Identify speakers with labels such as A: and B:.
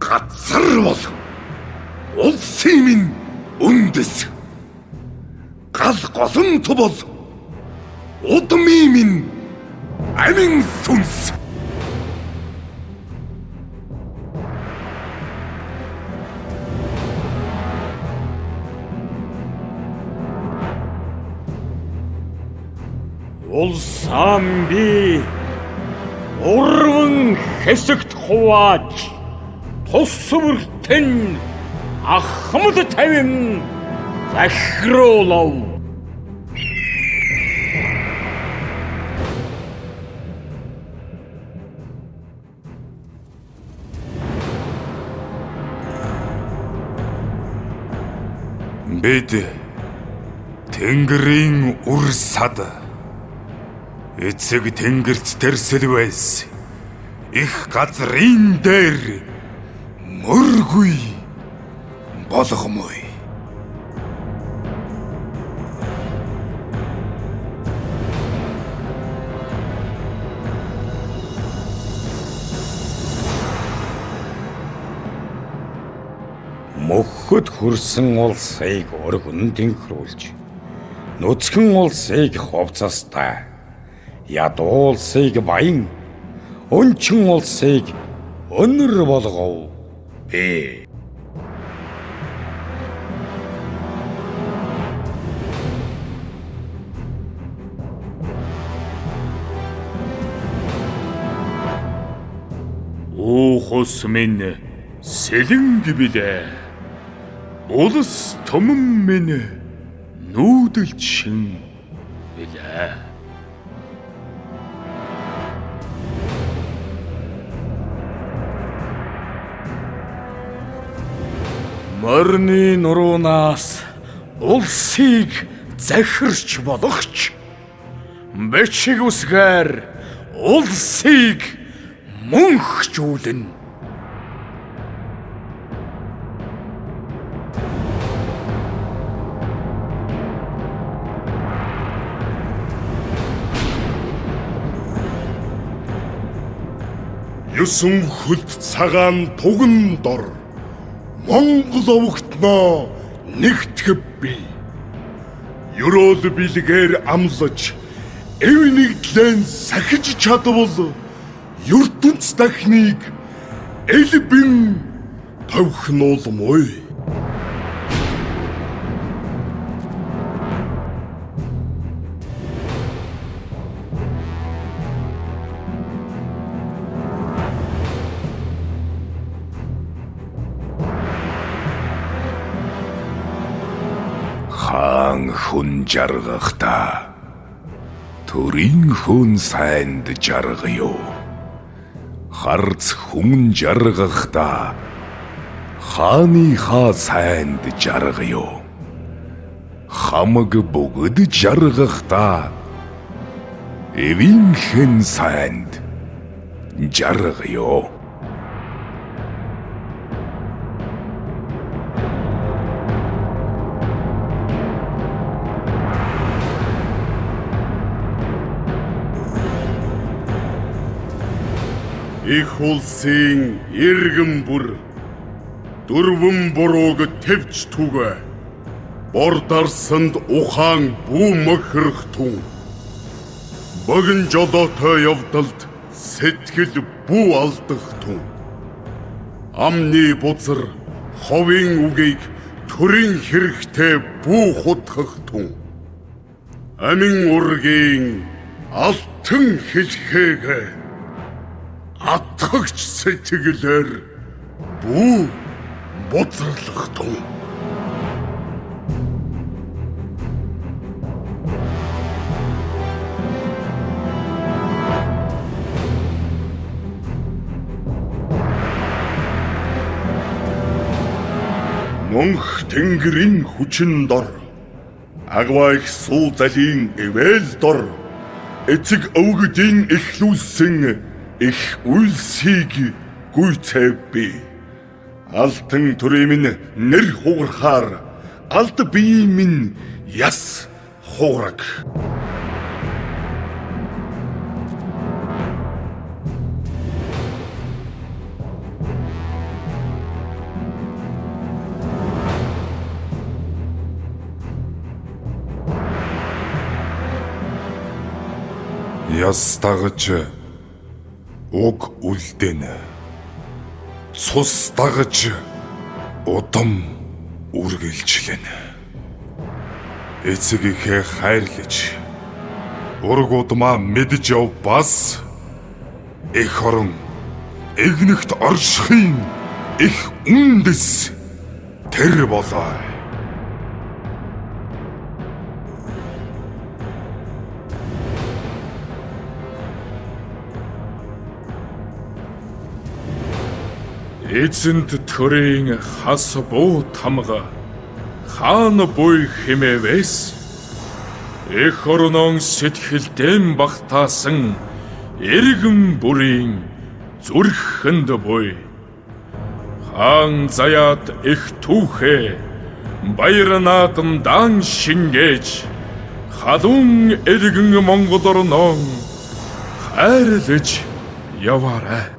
A: Газар бол улсын минь үндэс. Гал голомт бол удмын минь амин сүнс.
B: Улсаан би урван хэсэгт хувааж тус бүртэн ахмад тавин захируулав.
A: Бид Тэнгэрийн үр сад эцэг тэнгэрт тэрсэл байс их газрын дээр мөргүй болгомой.
B: Мөхөд хүрсэн улсыг өргөн тэнхрүүлж, нүцгэн улсыг ховцастай, ядуу улсыг баян, өнчин улсыг өнөр болгов би.
C: Уухус минь сэлэнг билээ. Улс төмөн минь нүүдэлчин билээ.
B: Морны нуруунаас улсыг захирч болгоч, бичиг үсгээр улсыг мөнхжүүлнэ.
A: Юsun хөлт цагаан туган дор Монгол овогтноо нэгтгэв би. Ерөөл билгээр амлаж эвнэгдлэн сахиж чадвал ертөнц дахныг элбэн тавхнуулмой. Хаан хүн жаргахта төрийн хүн сайнд жаргаю. Харц хүн жаргахта хааныхаа сайнд жаргаю. Хамаг бүгд жаргахта эвийнхэн сайнд жаргаю. Их улсын иргэн бүр дөрвөн бурууг төвч түгэ бор дарсанд ухаан бүү мөхрөх түн богин жолоотой явдалд сэтгэл бүү алдах түн амны бузар ховын үгийг төрийн хэрэгтэй бүү хутгах түн амин ургийн алтан хэлхээгээ атгагч сэтгэлээр бүү бузарлах түн. Мөнх тэнгэрийн хүчин дор агваа их суу залын эвэл дор эцэг өвгдийн эхлүүлсэн их үлсийг гүйцэв би. Алтан төрийн минь нэр хугарахаар алд биеийн минь яс хугараг.
D: яс дагаж уг үлдэнэ. Цус дагаж удам үргэлжлэнэ. Эцэг ихээ хайрлаж ураг удмаа мэдж яв бас эх орон эгнэгт оршихын их үндэс тэр болоо.
C: Эзэнт төрийн хас буу тамга хаан буй хэмээвэс эх орнон сэтгэлдэн багтаасан эргэн бүрийн зүрхэнд буй хаан заяат их түүхэ баяр наадамдан шингээж халуун эргэн Монгол орноо хайрлаж яваарай.